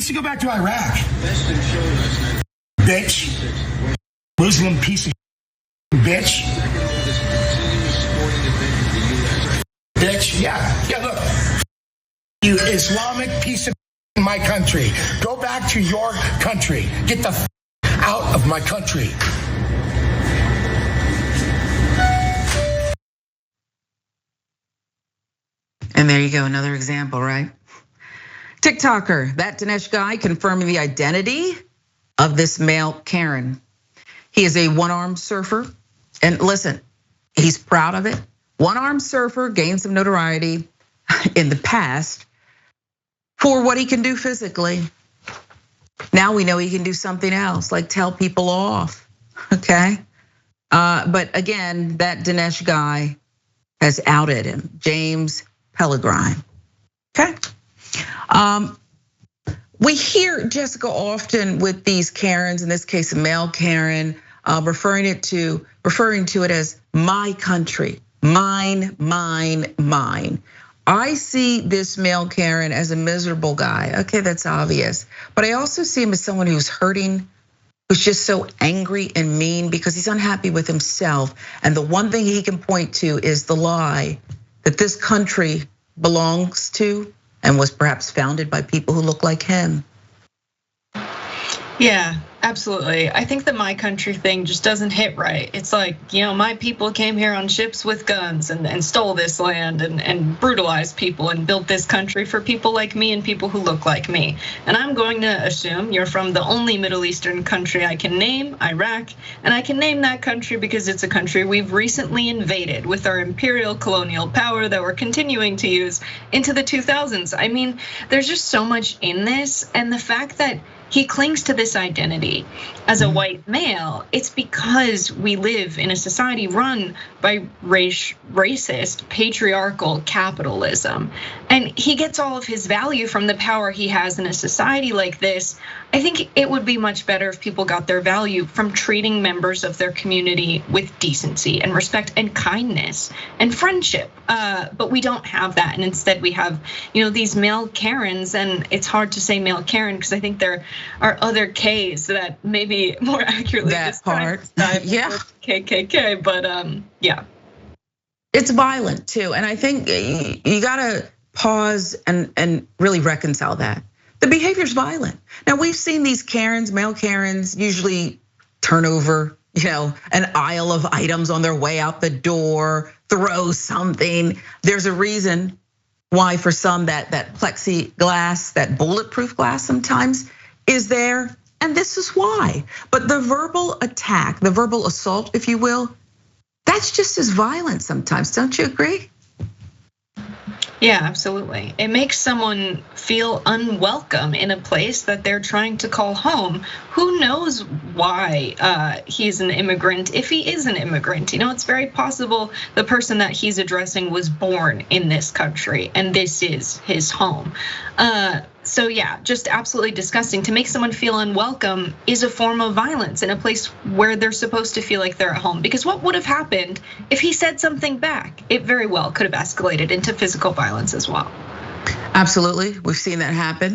needs to go back to Iraq. Bitch. Muslim piece of bitch. Bitch, yeah, look. You Islamic piece of my country. Go back to your country. Get the out of my country. And there you go, another example, right? TikToker, that Dinesh guy confirming the identity of this male Karen. He is a one-armed surfer. And listen, he's proud of it. One-armed surfer gained some notoriety in the past for what he can do physically. Now we know he can do something else, like tell people off, okay? But again, that Dinesh guy has outed him, James Pellegrin, okay? We hear, Jessica, often with these Karens, in this case, a male Karen, referring to it as my country, mine, mine, mine. I see this male Karen as a miserable guy. Okay, that's obvious. But I also see him as someone who's hurting, who's just so angry and mean because he's unhappy with himself. And the one thing he can point to is the lie that this country belongs to and was perhaps founded by people who look like him. Yeah, absolutely. I think the my country thing just doesn't hit right. It's like, my people came here on ships with guns and stole this land and brutalized people and built this country for people like me and people who look like me. And I'm going to assume you're from the only Middle Eastern country I can name, Iraq. And I can name that country because it's a country we've recently invaded with our imperial colonial power that we're continuing to use into the 2000s. I mean, there's just so much in this. And the fact that he clings to this identity as a white male, it's because we live in a society run by racist, patriarchal capitalism. And he gets all of his value from the power he has in a society like this. I think it would be much better if people got their value from treating members of their community with decency and respect and kindness and friendship. But we don't have that. And instead we have, these male Karens, and it's hard to say male Karen because I think there are other Ks that maybe more accurately that part. Yeah. KKK, but yeah. It's violent too. And I think you gotta pause and really reconcile that. The behavior's violent. Now we've seen these Karens, male Karens, usually turn over, an aisle of items on their way out the door, throw something. There's a reason why for some that plexiglass, that bulletproof glass sometimes is there, and this is why. But the verbal attack, the verbal assault, if you will, that's just as violent sometimes, don't you agree? Yeah, absolutely. It makes someone feel unwelcome in a place that they're trying to call home. Who knows why he's an immigrant, if he is an immigrant? It's very possible the person that he's addressing was born in this country and this is his home. So yeah, just absolutely disgusting. To make someone feel unwelcome is a form of violence in a place where they're supposed to feel like they're at home. Because what would have happened if he said something back? It very well could have escalated into physical violence as well. Absolutely, we've seen that happen.